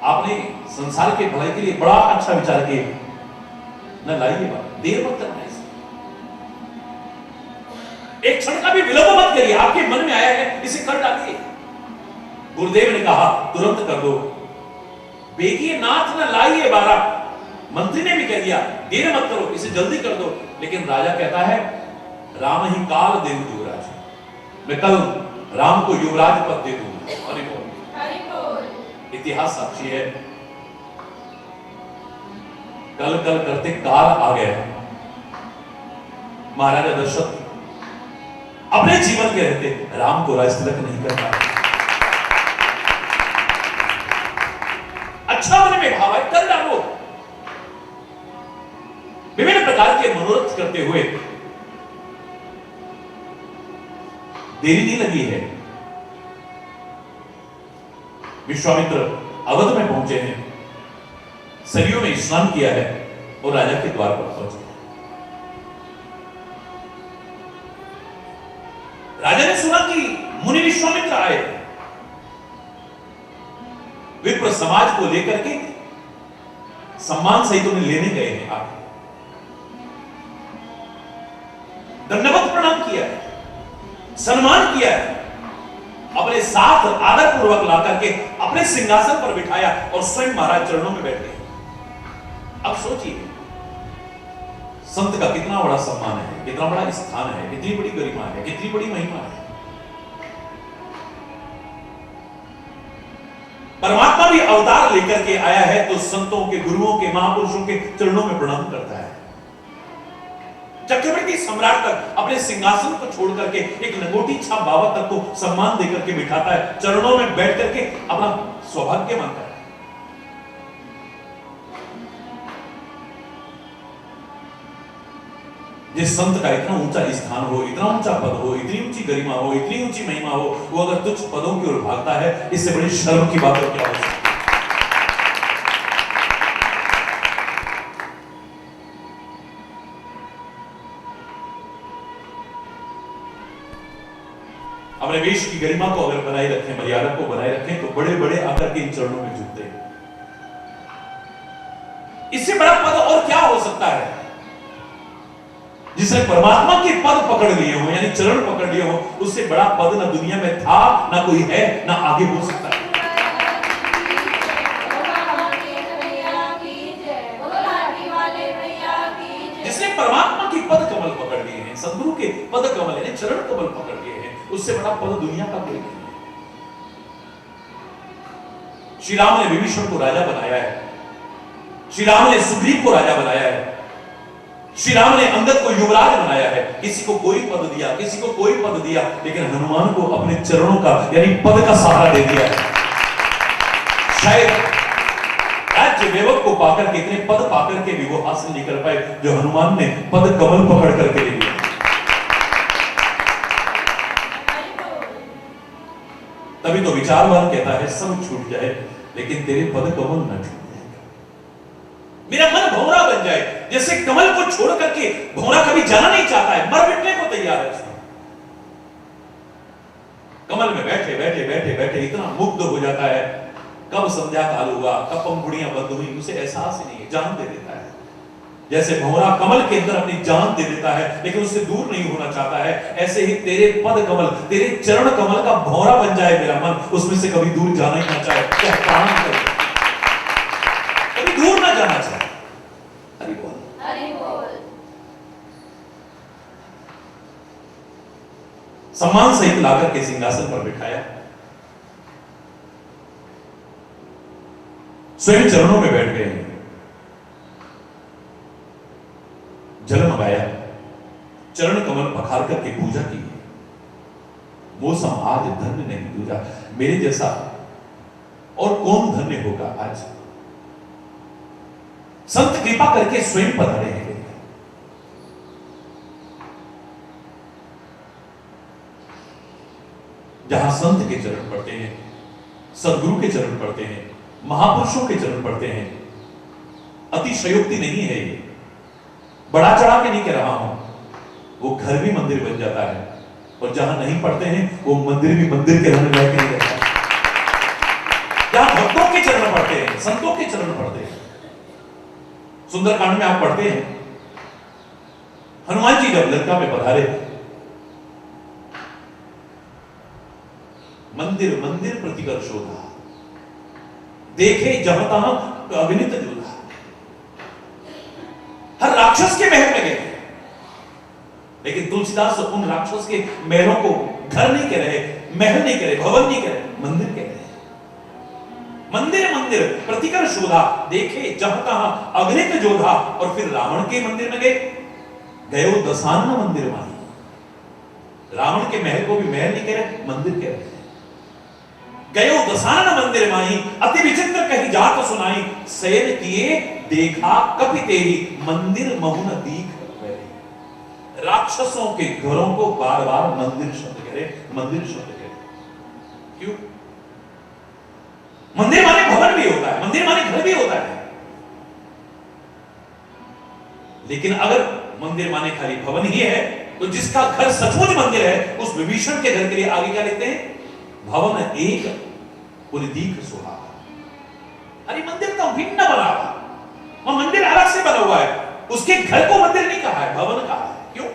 आपने संसार के भलाई के लिए बड़ा अच्छा विचार किए, न लाइए बात, देर मत करना इसे, एक क्षण का भी विलंब मत करिए, आपके मन में आया है इसे कर डालिए। गुरुदेव ने कहा तुरंत कर दो, बेगिए नाथ न लाइए बारा। मंत्री ने भी कह दिया देर मत करो, इसे जल्दी कर दो, लेकिन राजा कहता है राम ही काल देव युवराज, मैं कल राम को युवराज पद दे दूंगा। हरि बोल, हरि बोल। इतिहास साक्षी है, कल कल करते काल आ गया। महाराजा दशरथ अपने जीवन के रहते राम को राज तिलक नहीं कर पाए। अच्छा मन में भाव है कर डालो। विभिन्न प्रकार के मनोरथ करते हुए देरी नहीं लगी है। विश्वामित्र अवध में पहुंचे हैं, सरयू में स्नान किया है और राजा के द्वार पर पहुंचे। राजा ने सुना कि मुनि विश्वामित्र आए, विप्र समाज को लेकर के सम्मान सहित उन्हें लेने गए हैं। आप दंडवत प्रणाम किया है, सम्मान किया है, अपने साथ आदर पूर्वक ला करके अपने सिंहासन पर बिठाया और स्वयं महाराज चरणों में बैठ गए। अब सोचिए संत का कितना बड़ा सम्मान है, कितना बड़ा स्थान है, कितनी बड़ी गरिमा है, कितनी बड़ी महिमा है। परमात्मा भी अवतार लेकर के आया है तो संतों के, गुरुओं के, महापुरुषों के चरणों में प्रणाम करता है। चक्रवर्ती सम्राट तक अपने सिंहासन को छोड़ करके एक लंगोटी छाप बाबा तक को सम्मान देकर के बिठाता है, चरणों में बैठ करके अपना सौभाग्य मानता है। जिस संत का इतना ऊंचा स्थान हो, इतना ऊंचा पद हो, इतनी ऊंची गरिमा हो, इतनी ऊंची महिमा हो, वो अगर तुच्छ पदों की ओर भागता है, इससे बड़ी शर्म की बात और क्या हो सकती है। अपने वेश की गरिमा को अगर बनाए रखें, मर्यादा को बनाए रखें, तो बड़े बड़े आकर के इन चरणों में झुकते हैं। इससे बड़ा पद और क्या हो सकता है? जिसने परमात्मा के पद पकड़ लिए हो, यानी चरण पकड़ लिए हो, उससे बड़ा पद ना दुनिया में था, ना कोई है, ना आगे हो सकता है। जिसने परमात्मा के पद कमल पकड़ लिए हैं, सदगुरु के पद कमल यानी चरण कमल पकड़ लिए हैं, उससे बड़ा पद दुनिया का कोई नहीं है। श्री राम ने विभीषण को राजा बनाया है, श्री राम ने सुग्रीव को राजा बनाया है, श्री राम ने अंगद को युवराज बनाया है। किसी को कोई पद दिया, किसी को कोई पद दिया, लेकिन हनुमान को अपने चरणों का यानी पद का सहारा दे दिया है। शायद राज्य वैभव को पाकर के, इतने पद पाकर के भी वो हासिल नहीं कर पाए जो हनुमान ने पद कमल पकड़ करके ले लिया। तभी तो विचारवान कहता है सब छूट जाए लेकिन तेरे पद कमल न छूट, मेरा मन भौरा बन जाए। जैसे कमल को छोड़ करके भौरा कभी जाना नहीं चाहता है, मर मिटने को तैयार है। कमल में बैठे बैठे बैठे बैठे इतना मुग्ध हो जाता है, कब संध्या काल हुआ, कब पंखुड़ियां बंद हुई, उसे एहसास ही नहीं है, जान दे देता है। जैसे भौरा कमल के अंदर अपनी जान दे देता है लेकिन उससे दूर नहीं होना चाहता है, ऐसे ही तेरे पद कमल, तेरे चरण कमल का भौरा बन जाए मेरा मन, उसमें से कभी दूर जाना ही ना चाहे, क्या काम करे, कभी दूर ना जाना चाहे। हरि बोल, हरि बोल। सम्मान सहित लाकर के सिंहासन पर बिठाया, स्वयं चरणों में बैठ गए, जल मंगाया, चरण कमल पखार करके पूजा की। मौसम आज धन्य नहीं दूजा, मेरे जैसा और कौन धन्य होगा आज। संत कृपा करके स्वयं पधारे हैं। जहां संत के चरण पड़ते हैं, सदगुरु के चरण पड़ते हैं, महापुरुषों के चरण पड़ते हैं, अतिशयोक्ति नहीं है ये, बड़ा चढ़ा के नहीं कह रहा हूं, वो घर भी मंदिर बन जाता है और जहां नहीं पढ़ते हैं वो मंदिर भी मंदिर के रहने लायक नहीं रहता। जहां भक्तों के चरण पढ़ते हैं, संतों के चरण पढ़ते हैं। सुंदरकांड में आप पढ़ते हैं, हनुमान जी जब लंका में पधारे, मंदिर मंदिर प्रतिकर शोधा, देखे जहां तहां अगणित जोधा। हर राक्षस के महल में गए, लेकिन तुलसीदास उन राक्षस के महलों को घर नहीं कह रहे, महल नहीं कह रहे, भवन नहीं कह रहे, मंदिर कह रहे। मंदिर मंदिर प्रतिकर शोधा, देखे जहां तहां अगणित जोधा। और फिर रावण के मंदिर में गए दशान्न मंदिर माही। रावण के महल को भी महल नहीं कह रहे, मंदिर कह रहे। गयो दसानन मंदिर माही, अति विचित्र कही जात सुनाई, शयन किए देखा कपि तेरी, मंदिर महुन दीख वैरी। राक्षसों के घरों को बार बार मंदिर शब्द कह रहे, मंदिर शब्द कह रहे। क्यों? मंदिर माने भवन भी होता है, मंदिर माने घर भी होता है, लेकिन अगर मंदिर माने खाली भवन ही है तो जिसका घर सचमुच मंदिर है उस विभीषण के घर के लिए आगे क्या लिखते हैं? भवन एक पुनि दीख सुहागा। अरे मंदिर तो भिन्न बना हुआ, वह मंदिर अलग से बना हुआ है, उसके घर को मंदिर नहीं कहा है, भवन कहा है। क्यों?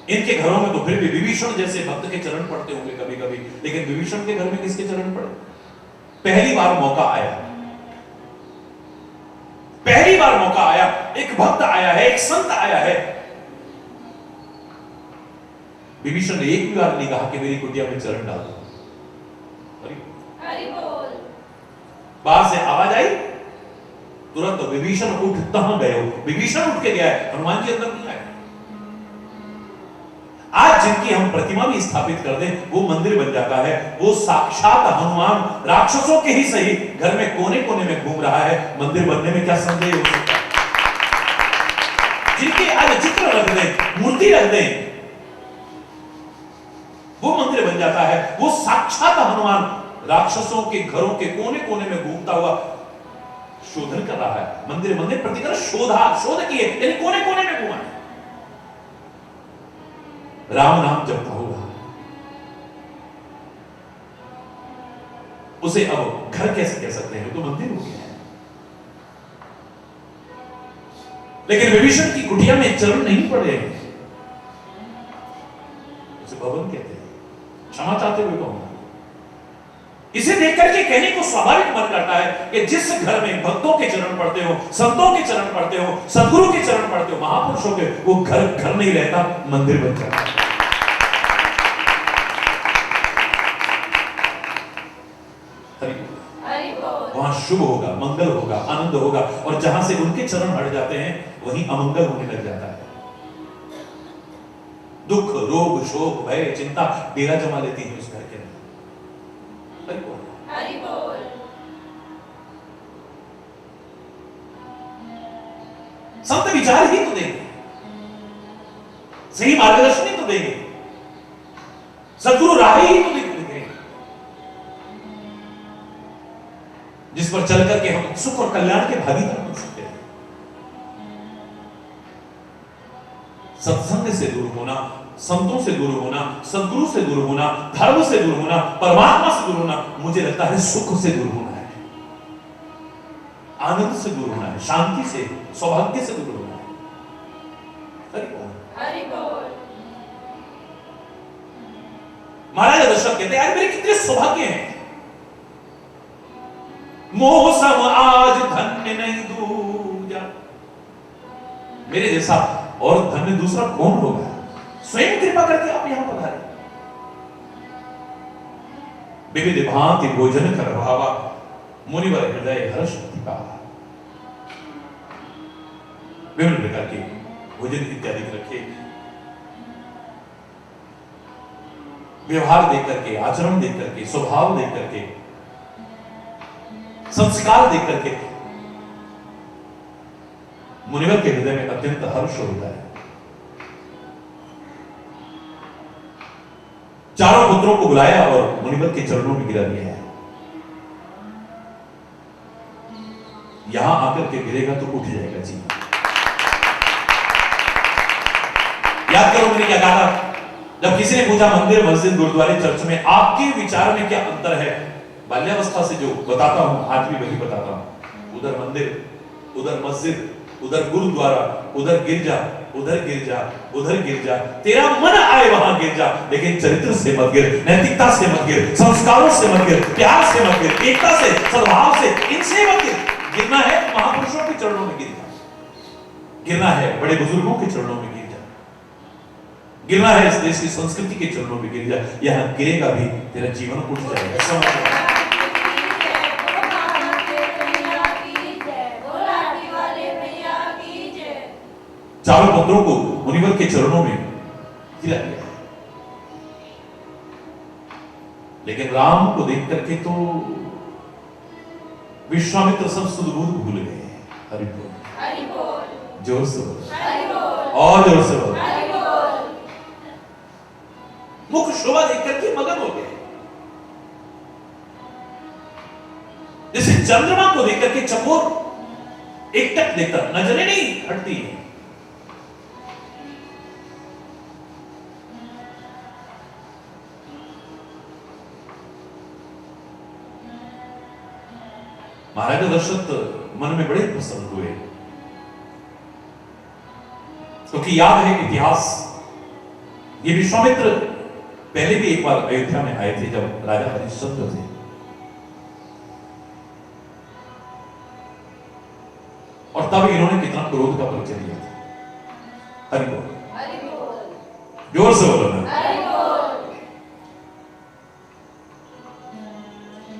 इनके घरों में तो फिर भी विभीषण जैसे भक्त के चरण पड़ते होंगे कभी कभी, लेकिन विभीषण के घर में किसके चरण पड़े? पहली बार मौका आया, पहली बार मौका आया, एक भक्त आया है, एक संत आया है। विभीषण ने एक भी बार नहीं कहा कि मेरी कुटिया में चरण डाल दो। हरि बोल। बाहर से आवाज आई, तुरंत विभीषण उठ कहां गए हो? विभीषण उठ के गया है, हनुमान जी अंदर नहीं आए। आज जिनकी हम प्रतिमा भी स्थापित कर दें वो मंदिर बन जाता है, वो साक्षात हनुमान राक्षसों के ही सही घर में कोने कोने में घूम रहा है, मंदिर बनने में क्या संदेह हो सकता है? जिनके आज चित्र रख दें, मूर्ति रख दें, वो मंदिर बन जाता है। वो साक्षात हनुमान राक्षसों के घरों के कोने कोने में घूमता हुआ शोधन कर रहा है। मंदिर मंदिर प्रतिकर शोध किए, यानी कोने कोने में घूमा है। राम नाम जपता होगा, उसे अब घर कैसे कह सकते हैं? तो मंदिर हो गया है। लेकिन विभीषण की कुटिया में चरण नहीं पड़े, उसे भवन कहते हैं। क्षमा चाहते हुए कहूंगा, इसे देख करके कहने को स्वाभाविक मन करता है कि जिस घर में भक्तों के चरण पड़ते हो, संतों के चरण पड़ते हो, सदगुरु के चरण पड़ते हो, महापुरुषों के, वो घर घर नहीं रहता, मंदिर बन जाता है। वहां शुभ होगा, मंगल होगा, आनंद होगा, और जहां से उनके चरण हट जाते हैं वहीं अमंगल होने लग जाता है। दुख, रोग, शोक, भय, चिंता डेरा जमा लेती है उस घर के अंदर। हरि बोल। संत विचार ही तो देंगे, सही मार्गदर्शन ही तो देंगे, सदगुरु राह ही तो देंगे, जिस पर चल करके हम सुख और कल्याण के भागीदार बन सकते हैं। सत्संग से दूर होना, संतों से दूर होना, सदगुरु से दूर होना, धर्म से दूर होना, परमात्मा से दूर होना, मुझे लगता है सुख से दूर होना है, आनंद से दूर होना है, शांति से, सौभाग्य से दूर होना है। हरि बोल। महाराज दशरथ कहते हैं, आज मेरे कितने सौभाग्य हैं, मोह सम आज धन्य नहीं दूजा। मेरे जैसा और धन्य दूसरा कौन होगा? स्वयं कृपा करके आप यहां पधारे। विविध भांति भोजन कर भावा, मुनिवर हृदय हर्ष पावा। विभिन्न प्रकार के भोजन इत्यादि रखे, व्यवहार देख करके, आचरण देख करके, स्वभाव देख करके, संस्कार देख करके मुनिवर के हृदय में अत्यंत हर्ष होता है। चारों पुत्रों को बुलाया और मुनिवर के चरणों में गिरा दिया है। यहां आकर के गिरेगा तो उठ जाएगा जी। याद करो मैंने क्या कहा था, जब किसी ने पूछा मंदिर, मस्जिद, गुरुद्वारे, चर्च में आपके विचार में क्या अंतर है? बाल्यावस्था से जो बताता हूं आज भी वही बताता हूं। उधर मंदिर, उधर मस्जिद, उधर गुरुद्वारा, उधर गिरजा, उधर गिरजा, उधर गिरजा, तेरा मन आए वहां गिर जा, लेकिन चरित्र से मत गिर, नैतिकता से मत गिर, संस्कारों से मत गिर, प्यार से मत गिर, एकता से, सद्भाव से, इनसे मत गिर। गिरना है तो महापुरुषों के चरणों में गिर जा, गिरना है बड़े बुजुर्गों के चरणों में गिर जा, गिरना है इस देश की संस्कृति के चरणों में गिर जा। यहां गिरेगा भी तेरा जीवन उठ जाएगा। चारों पुत्रों को मुनिवर के चरणों में गिरा दिया। लेकिन राम को देख करके तो विश्वामित्र सब सुदबुद भूल गए। हरि बोल, हरि बोल, जोर से बोल, हरि बोल, और जोर से बोल। हरि बोल। मुख शोभा देख करके मगन हो गए, जैसे चंद्रमा को देख करके चकोर एकटक देखता, नजरें नहीं हटती है। महाराज दशरथ मन में बड़े प्रसन्न हुए, क्योंकि याद है इतिहास, ये विश्वामित्र पहले भी एक बार अयोध्या में आए थे जब राजा हरिश्चंद्र थे, और तब इन्होंने कितना क्रोध का परिचय दिया था। हरि बोल, हरि बोल, जोर से बोलो ना। हरि बोल।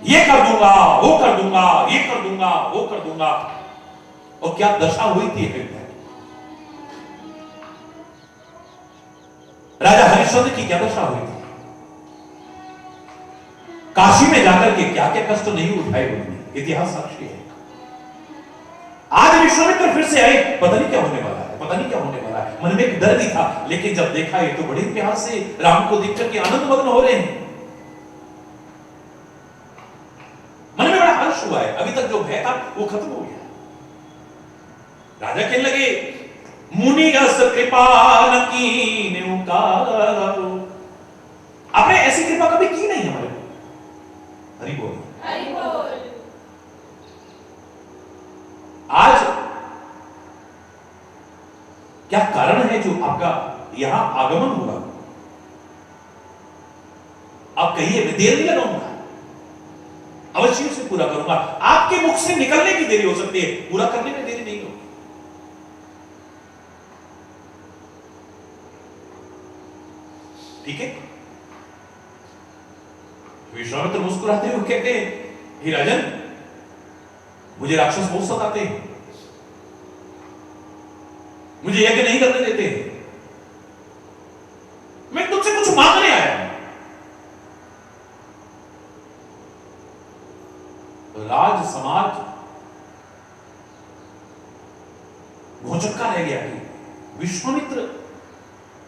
ये कर दूंगा, वो कर दूंगा, ये कर दूंगा, वो कर दूंगा, और क्या दशा हुई थी अयोध्या की। राजा हरिश्चंद्र की क्या दशा हुई थी, काशी में जाकर के क्या क्या कष्ट नहीं उठाए उन्होंने, इतिहास साक्षी है। आज विश्वामित्र फिर से आए, पता नहीं क्या होने वाला है, पता नहीं क्या होने वाला है। मन में एक डर भी था, लेकिन जब देखा ये तो बड़े प्यार से राम को देख करके आनंद मग्न हो रहे हैं, मन में बड़ा हर्ष हुआ है। अभी तक जो भय था वो खत्म हो गया। राजा कहने लगे, मुनि अस कृपा न कीन्यु काऊ। आपने ऐसी कृपा कभी की नहीं हमारे को। हरि बोल, हरि बोल। आज क्या कारण है जो आपका यहां आगमन हुआ? आप कहिए, मैं देर नहीं लगाऊंगा, अवश्य से पूरा करूंगा। आपके मुख से निकलने की देरी हो सकती है, पूरा करने में देरी नहीं होगी। ठीक है? विश्वामित्र मुस्कुराते हुए कहते हैं, हे राजन, मुझे राक्षस बहुत सताते हैं, मुझे यज्ञ नहीं करने देते, मैं तुमसे कुछ मांगने आया हूं। राज समाज भौचक्का रह गया कि विश्वामित्र,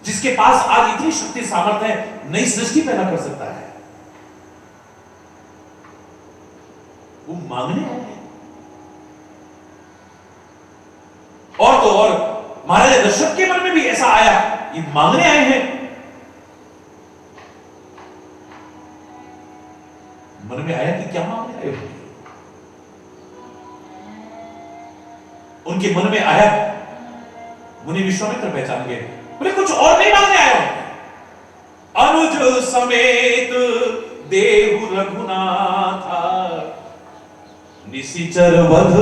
जिसके पास आज इतनी शक्ति सामर्थ्य है, नई सृष्टि पैदा कर सकता है, वो मांगने आए हैं। और तो और महाराज दशरथ के मन में भी ऐसा आया, ये मांगने आए हैं। मन में आया कि क्या मांगने आए हो? उनके मन में आया, मुनि विश्वामित्र पहचान गए, बोले कुछ और नहीं मांगने आए हो। अनुज समेत देहु रघुनाथा, निशिचर वध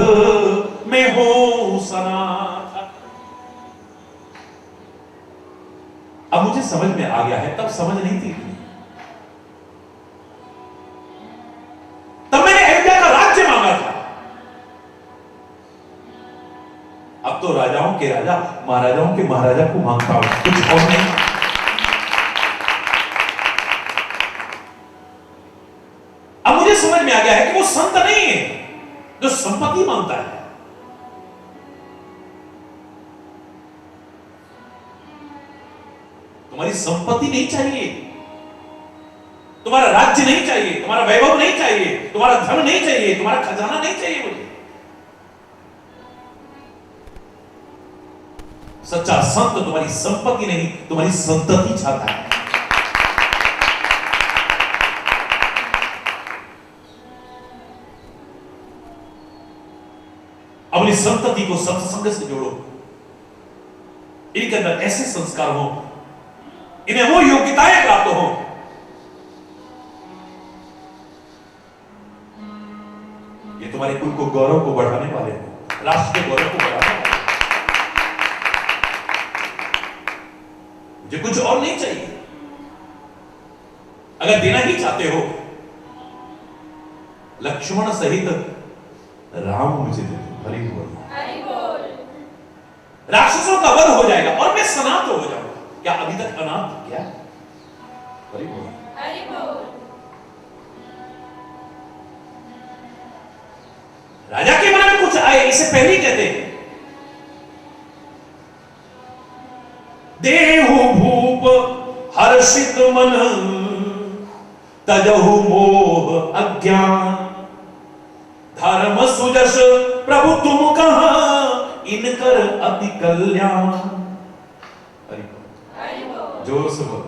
में हो सनाथा। अब मुझे समझ में आ गया है, तब समझ नहीं थी। तब मैंने अयोध्या का राज्य मांगा था, अब तो राजाओं के राजा, महाराजाओं के महाराजा को मांगता हूं, कुछ और नहीं। अब मुझे समझ में आ गया है कि वो संत नहीं है जो संपत्ति मांगता है। तुम्हारी संपत्ति नहीं चाहिए, तुम्हारा राज्य नहीं चाहिए, तुम्हारा वैभव नहीं चाहिए, तुम्हारा धन नहीं चाहिए, तुम्हारा खजाना नहीं चाहिए मुझे। सच्चा संत तुम्हारी संपत्ति नहीं, तुम्हारी संतति चाहता है। अपनी संतति को सत्संग से जोड़ो, इनके अंदर ऐसे संस्कार हो, इन्हें वो योग्यताएं प्राप्त हो, ये तुम्हारे कुल को, गौरव को बढ़ाने वाले हो, राष्ट्र के गौरव को बढ़ाने वाले। मुझे कुछ और नहीं चाहिए। अगर देना ही चाहते हो, लक्ष्मण सहित राम मुझे दे दो। हरि बोल, हरि बोल। राक्षसों का वध हो जाएगा और मैं सनात हो जाऊंगा। क्या अभी तक अनाथ क्या? हरि बोल, हरि बोल। राजा के मन में कुछ आए इसे पहले ही कहते हैं, देहु भूप हर्षित मन तजहु मोह अज्ञान, धर्म सुजस प्रभु तुम कहां इनकर अति कल्याण। जोर से बोल।